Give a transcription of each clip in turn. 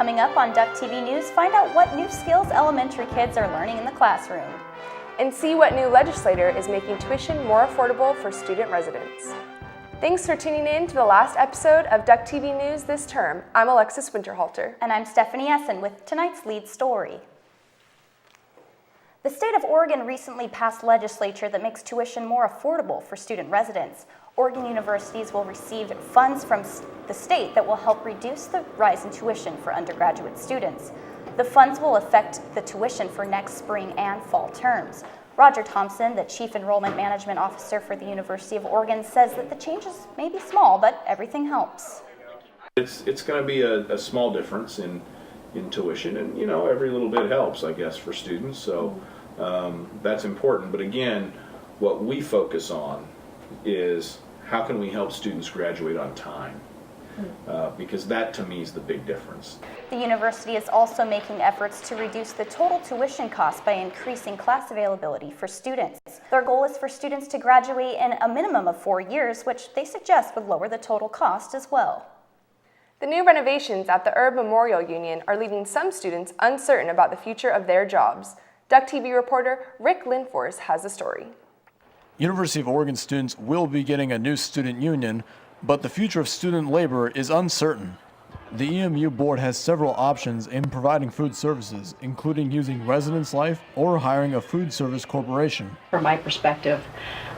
Coming up on Duck TV News, find out what new skills elementary kids are learning in the classroom. And see what new legislator is making tuition more affordable for student residents. Thanks for tuning in to the last episode of Duck TV News this term. I'm Alexis Winterhalter. And I'm Stephanie Essen with tonight's lead story. The state of Oregon recently passed legislation that makes tuition more affordable for student residents. Oregon universities will receive funds from the state that will help reduce the rise in tuition for undergraduate students. The funds will affect the tuition for next spring and fall terms. Roger Thompson, the Chief Enrollment Management Officer for the University of Oregon, says that the changes may be small, but everything helps. It's going to be a small difference in tuition, and every little bit helps, I guess, for students. So that's important. But again, what we focus on is how can we help students graduate on time? Because that to me is the big difference. The university is also making efforts to reduce the total tuition cost by increasing class availability for students. Their goal is for students to graduate in a minimum of 4 years, which they suggest would lower the total cost as well. The new renovations at the Herb Memorial Union are leaving some students uncertain about the future of their jobs. Duck TV reporter Rick Lindfors has a story. University of Oregon students will be getting a new student union, but the future of student labor is uncertain. The EMU board has several options in providing food services, including using residence life or hiring a food service corporation. From my perspective,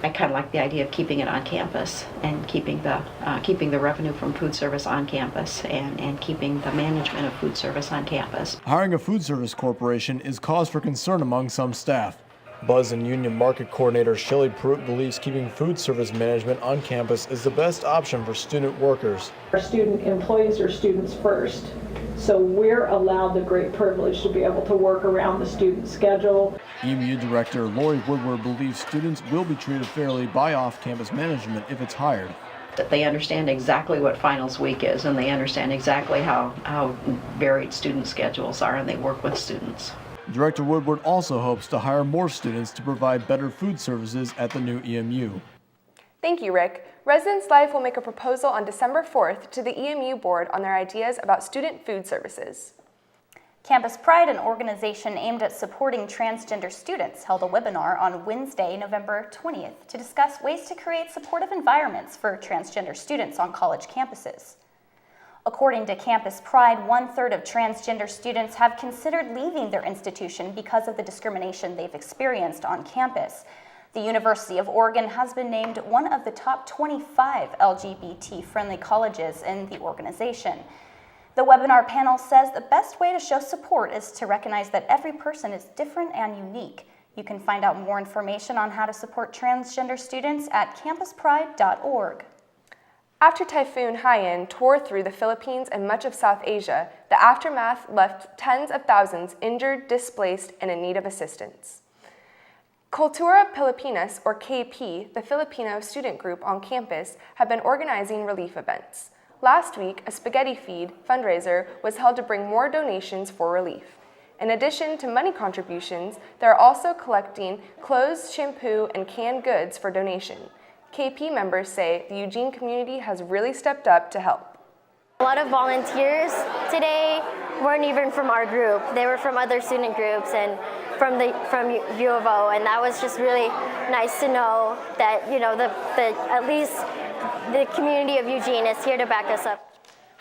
I kind of like the idea of keeping it on campus and keeping the revenue from food service on campus and keeping the management of food service on campus. Hiring a food service corporation is cause for concern among some staff. Buzz and Union Market Coordinator Shelley Pruitt believes keeping food service management on campus is the best option for student workers. Our student employees are students first, so we're allowed the great privilege to be able to work around the student schedule. EMU Director Lori Woodward believes students will be treated fairly by off-campus management if it's hired. That they understand exactly what finals week is, and they understand exactly how varied student schedules are, and they work with students. Director Woodward also hopes to hire more students to provide better food services at the new EMU. Thank you, Rick. Residence Life will make a proposal on December 4th to the EMU board on their ideas about student food services. Campus Pride, an organization aimed at supporting transgender students, held a webinar on Wednesday, November 20th, to discuss ways to create supportive environments for transgender students on college campuses. According to Campus Pride, 1/3 of transgender students have considered leaving their institution because of the discrimination they've experienced on campus. The University of Oregon has been named one of the top 25 LGBT-friendly colleges in the organization. The webinar panel says the best way to show support is to recognize that every person is different and unique. You can find out more information on how to support transgender students at campuspride.org. After Typhoon Haiyan tore through the Philippines and much of South Asia, the aftermath left tens of thousands injured, displaced, and in need of assistance. Cultura Pilipinas, or KP, the Filipino student group on campus, have been organizing relief events. Last week, a spaghetti feed fundraiser was held to bring more donations for relief. In addition to money contributions, they're also collecting clothes, shampoo, and canned goods for donation. KP members say the Eugene community has really stepped up to help. A lot of volunteers today weren't even from our group. They were from other student groups and from U of O, and that was just really nice to know that at least the community of Eugene is here to back us up.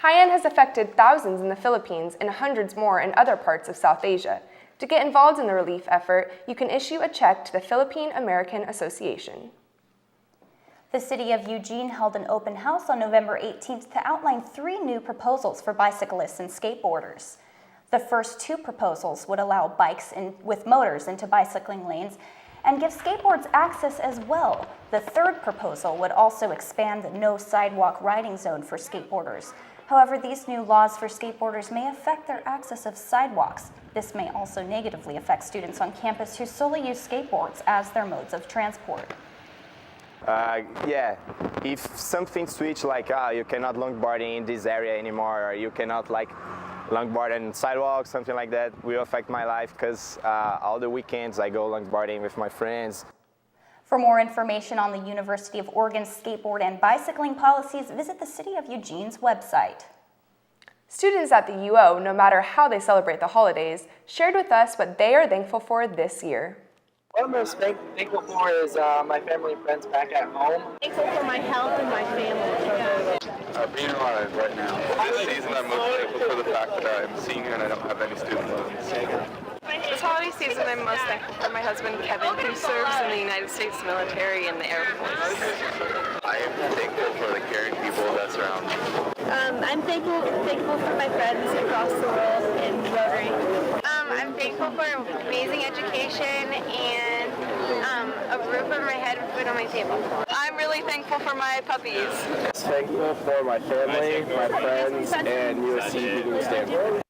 Haiyan has affected thousands in the Philippines and hundreds more in other parts of South Asia. To get involved in the relief effort, you can issue a check to the Philippine American Association. The city of Eugene held an open house on November 18th to outline 3 new proposals for bicyclists and skateboarders. The first 2 proposals would allow bikes with motors into bicycling lanes and give skateboards access as well. The third proposal would also expand the no sidewalk riding zone for skateboarders. However, these new laws for skateboarders may affect their access of sidewalks. This may also negatively affect students on campus who solely use skateboards as their modes of transport. Yeah, if something switch like you cannot longboard in this area anymore, or you cannot longboard on sidewalks, something like that, will affect my life because all the weekends I go longboarding with my friends. For more information on the University of Oregon's skateboard and bicycling policies, visit the City of Eugene's website. Students at the UO, no matter how they celebrate the holidays, shared with us what they are thankful for this year. What I'm most thankful for is my family and friends back at home. Thankful for my health and my family. Being alive right now. This season I'm most thankful for the fact that I'm a senior and I don't have any student loans. This holiday season I'm most thankful for my husband Kevin, who serves in the United States military and the Air Force. I am thankful for the caring people that surround me. I'm thankful for my friends across the world in Rotary. I'm thankful for amazing education and a roof over my head and food on my table. I'm really thankful for my puppies. Thankful for my family, my friends, and USC Beacon Stanford.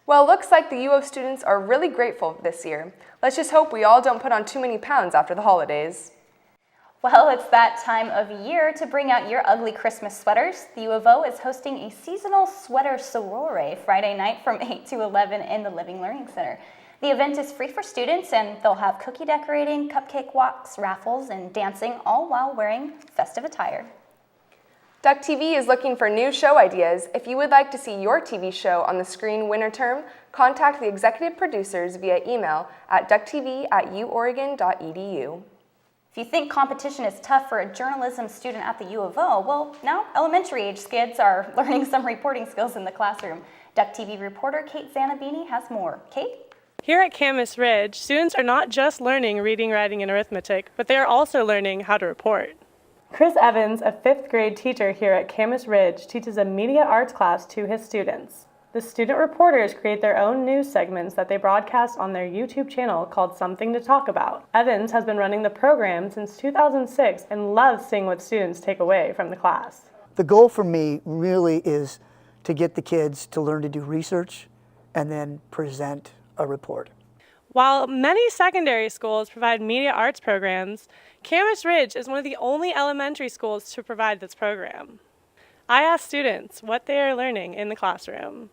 Well, it looks like the UO students are really grateful this year. Let's just hope we all don't put on too many pounds after the holidays. Well, it's that time of year to bring out your ugly Christmas sweaters. The U of O is hosting a seasonal sweater sorore Friday night from 8 to 11 in the Living Learning Center. The event is free for students, and they'll have cookie decorating, cupcake walks, raffles, and dancing, all while wearing festive attire. Duck TV is looking for new show ideas. If you would like to see your TV show on the screen winter term, contact the executive producers via email at ducktv@uoregon.edu. If you think competition is tough for a journalism student at the U of O, well, now elementary age kids are learning some reporting skills in the classroom. Duck TV reporter Kate Zanabini has more. Kate? Here at Camas Ridge, students are not just learning reading, writing, and arithmetic, but they are also learning how to report. Chris Evans, a 5th grade teacher here at Camas Ridge, teaches a media arts class to his students. The student reporters create their own news segments that they broadcast on their YouTube channel called Something to Talk About. Evans has been running the program since 2006 and loves seeing what students take away from the class. The goal for me really is to get the kids to learn to do research and then present a report. While many secondary schools provide media arts programs, Camas Ridge is one of the only elementary schools to provide this program. I asked students what they are learning in the classroom.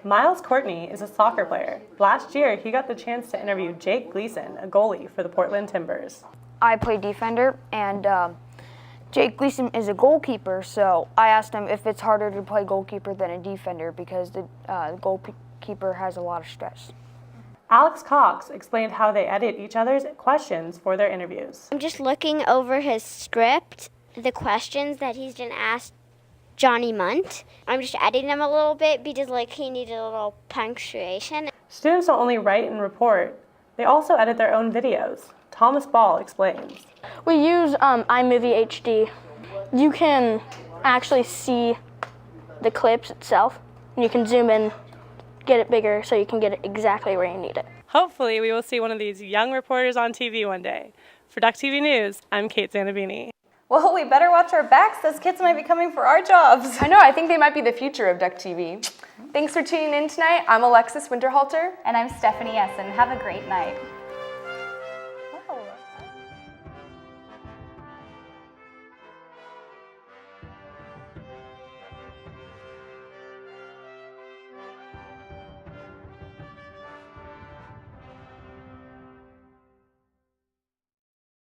Miles Courtney is a soccer player. Last year, he got the chance to interview Jake Gleason, a goalie for the Portland Timbers. I play defender, and Jake Gleason is a goalkeeper, so I asked him if it's harder to play goalkeeper than a defender because the goalkeeper has a lot of stress. Alex Cox explained how they edit each other's questions for their interviews. I'm just looking over his script, the questions that he's been asked Johnny Munt. I'm just editing them a little bit because he needed a little punctuation. Students don't only write and report, they also edit their own videos. Thomas Ball explains. We use iMovie HD. You can actually see the clips itself, and you can zoom in, get it bigger so you can get it exactly where you need it. Hopefully we will see one of these young reporters on TV one day. For Duck TV News, I'm Kate Zanabini. Well, we better watch our backs. Those kids might be coming for our jobs. I know, I think they might be the future of Duck TV. Thanks for tuning in tonight. I'm Alexis Winterhalter. And I'm Stephanie Essen. Have a great night.